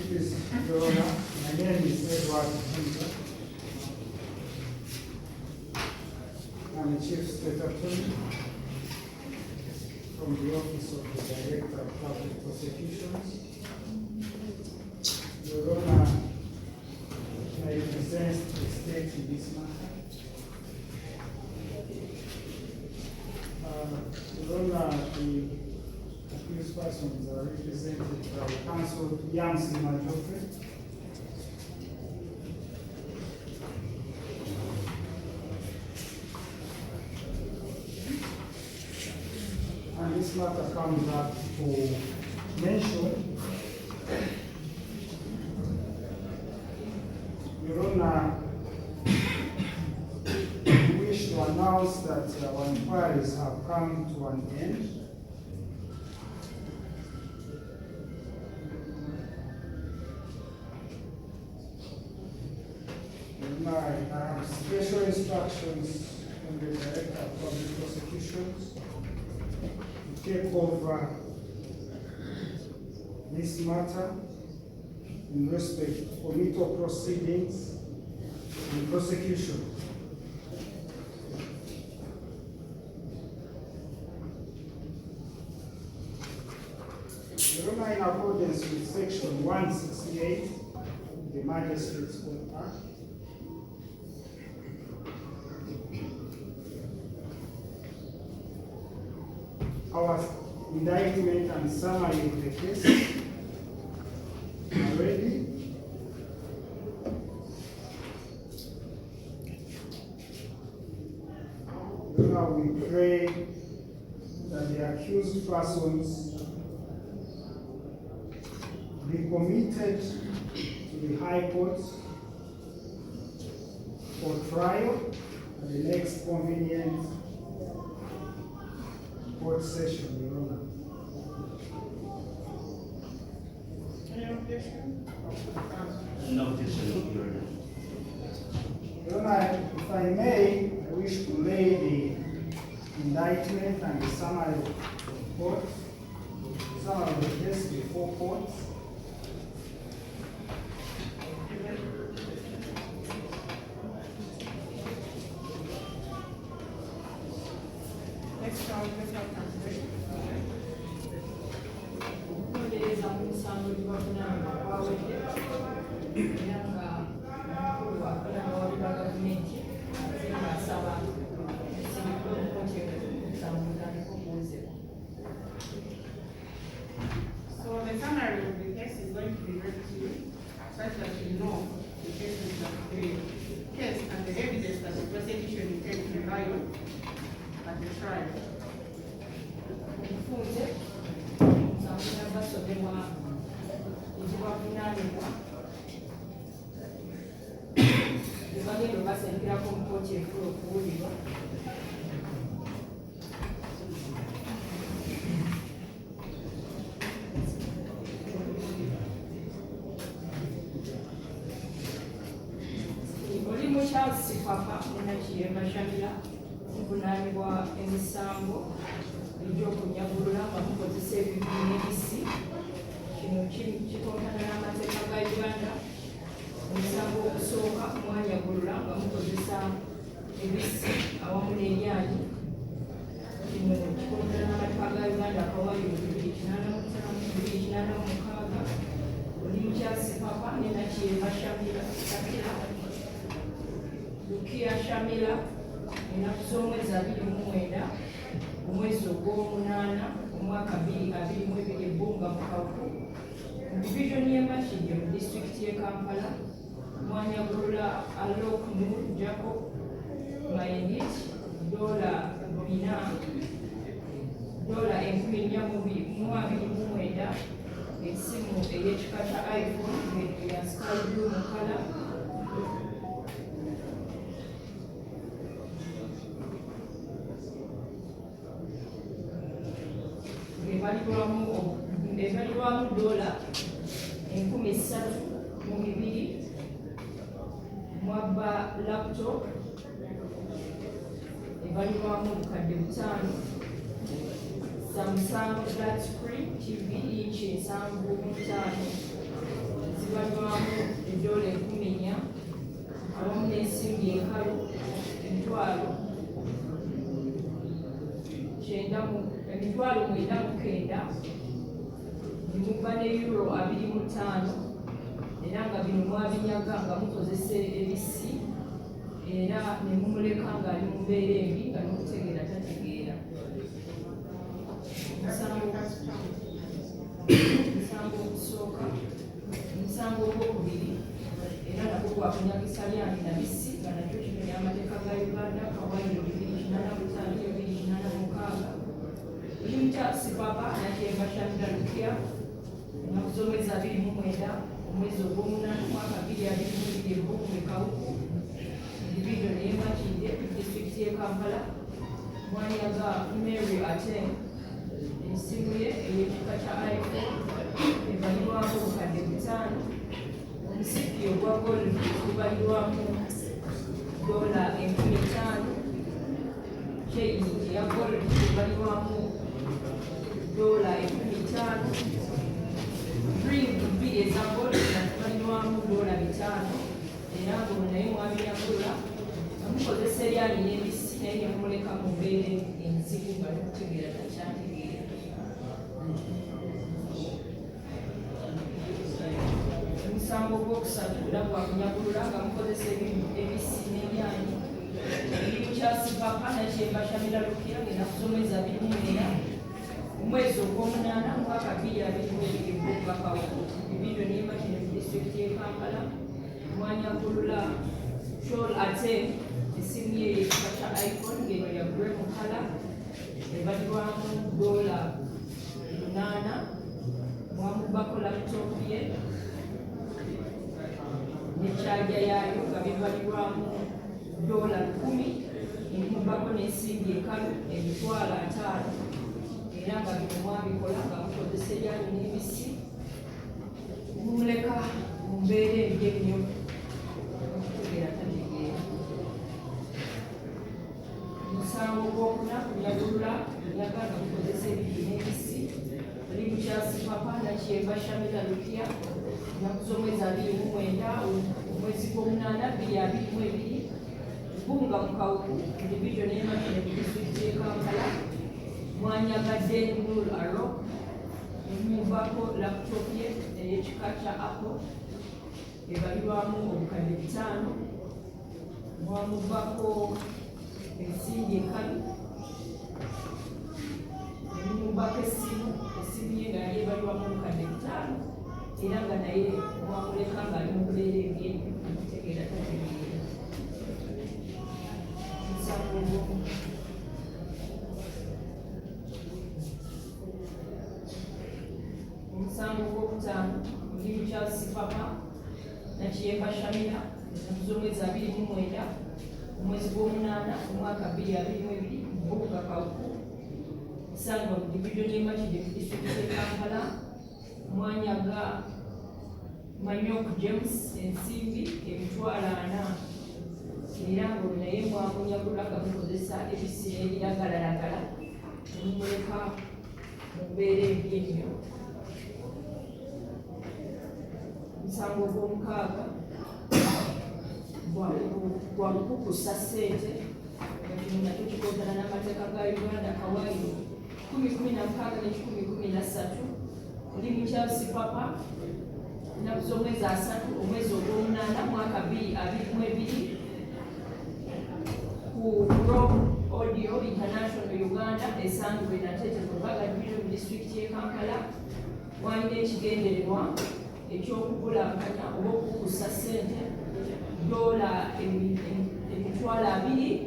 Please, Your Honor, my name is Edward Hunter. I'm the Chief State Attorney from the Office of the Director of Public Prosecutions. Your Honor, I represent the state in this matter. Your Honor, the accused persons are represented by Counsel Yamsi Majofre. And this matter comes up for mention. Your Honor, we wish to announce that our inquiries have come to an end. I have special instructions from the Director of Public Prosecutions to take over this matter in respect of committal proceedings and prosecution. Your Honor, in accordance with Section 168 of the Magistrates Court Act, our indictment and summary of the case are ready. Now we pray that the accused persons be committed to the High Court for trial at the next convenient court session, Your Honor. Any objection? No objection, Your Honor. Your Honor, if I may, I wish to lay the indictment and the summary of court, summary of the case before court. Next round, let's have translation. Okunoonyereza mu musango gyebavunaanibwa kwawedde era nga omukulu avunaanibwa wa gavumenti asaba esibikwa omukooti omusango gutandika okuwozebwa. So the summary of the case is going to be read to you, such that you know the case is the case and the evidence that the prosecution intends to rely on at the trial. Omufunze omusango nabasomebwa ekibavunaanibwa ebagenda obasengirako omukooti ekulu okuwulirwa oli mu Charles Papa Munnakiyemba Shamira muvunaanibwa emisango egy'okunyagulula nga mukozesa ebibiina ebisi kino kikontana n'amateeka ga Uganda. Omusango ogusooka mwanyagulula nga mukozesa ebisi awamu n'eryanyi kino kikontana n'amateeka ga Uganda akawaliro 286 oli Mukyasi Papa ne Nakiyemba Shamira Lukia Shamira ennaku z'omwezi 29 omwezi ogw'omunaana omwaka 2022 ebbunga mu Kawu mu divisioni y'e Makindye mu disitulikiti y'e Kampala mwanyagulula Alok Nur Jacob Mayendit $4,429 esimu ey'ekika kya iPhone ng'eno ya sky blue mu kala balibulamu ebalirwamu $3,200 mwabba laptop ebalirwamu obukadde 5, Samsung flat screen TV inch 7.5 zibalirwamu $4,000 awamu n'ensimbi enkalu $9,900 nimubba ne euro 25 era nga bino mwabinyaga nga mukozesa ebisi era ne mumuleka ng'ali mu mbeera embi nga n'okutegeera tategeera. Omusango ogusooka, omusango ogwokubiri era nagwo gwakunyagisa lyani na bisi nga nakyo kimenya amateeka ga Uganda Kawaii 285-286 Limcha Sipapa Nakyemba Shamira Lukia ennaku z'omwezi 29 omwezi ogw'omunaana mwaka 2022 kumeka huku individo neyemakidde disitulikiti y'e Kampala mwanyaga Mary Ateng ensimu ye ey'ekika kya iPhone ebalirwamu obukadde 5, omusipi ogwa gold gubalirwamu $5,000, chain ya gold ebalirwamu $15,000, ring 2 eza gold ebalirwamu $5,000 era ng'ono naye mwabinyagula amukozesa eryani n'ebisi naye nemumuleka mu mbeera enzibu nga nokutegeera takyategeera. Omusango ogwokusatu era gwakunyagulula nga mukozesa ebisi n'ebyani ebirimu kya Sipapa Nakyemba Shamira Lukia ng'ennaku z'omwezi 29 omwezi ogw'omunaana mwaka 2022 bakawo ibindo neyemakine mu disitulikiti y'e Kampala mwanyagulula Chol Ateng esimu ye y'ekika kya iPhone ng'eno ya grey mu kala ebalirwamu $8, mwamubbako laptop ye ne charger yaayo nga bibalirwamu $10, nemubbako n'ensimbi enkalu $5,000 era nga bino mwabikola nga mukozesa ebyali n'ebisi mumuleka mu mbeera embi ennyo okutegeera tategeera. Omusango gw'okuna kunyagulula nyaga nga mukozesa ebiri n'ebisi erimu kya Sipapa Nakyemba Shamira Lukia ennaku z'omwezi 29 omwezi gw'omunaana 2022 Bunga Mukawuku individual neyemakine mu disitulikiti y'e Kampala mwanyagadde Nur Arok nemubbako laptop ye ey'ekika kya Apple ebalirwamu obukadde 5, mwamubbako ensimbi enkalu nemubbako esimu ye nga naye ebalirwamu obukadde 5 era nga naye mwamuleka ng'ali mu kubeera embi okutegeera tategeera. Omusango gw'okutaano mulimu kya Sipapa Nakyemba Shamira ennaku z'omwezi 29 omwezi gw'omunaana omwaka 2022 Buga Kawuku esangibwa mu division y'emakidde mu disitulikiti y'e Kampala mwanyaga Manyok James ensimbi $40,000 era ng'olwo naye mwamunyagula nga mukozesa ebisi n'ebiragalalagala nemumuleka mu mbeera embi ennyo. Omusango gw'omukaaga gwa kukusa ssente nga kino nakyo kikontana n'amateeka ga Uganda Kawaii 1016-1013 mulimu kya Sipapa ennaku z'omwezi 3 omwezi ogw'omunaana mwaka 2022 ku Rock Audio International Uganda esangibwa Natete mu Mbaga division mu disitulikiti y'e Kampala walina ekigendererwa ekyokugulankanya oba okukusa ssente $2,000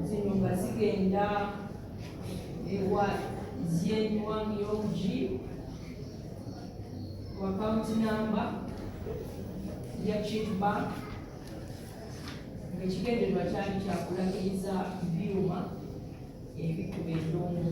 zino nga zigenda ewa Zienyuang Yongji ku account number ya Chit Bank ng'ekigendererwa kyali kyakulagiriza byuma ebikuba endongo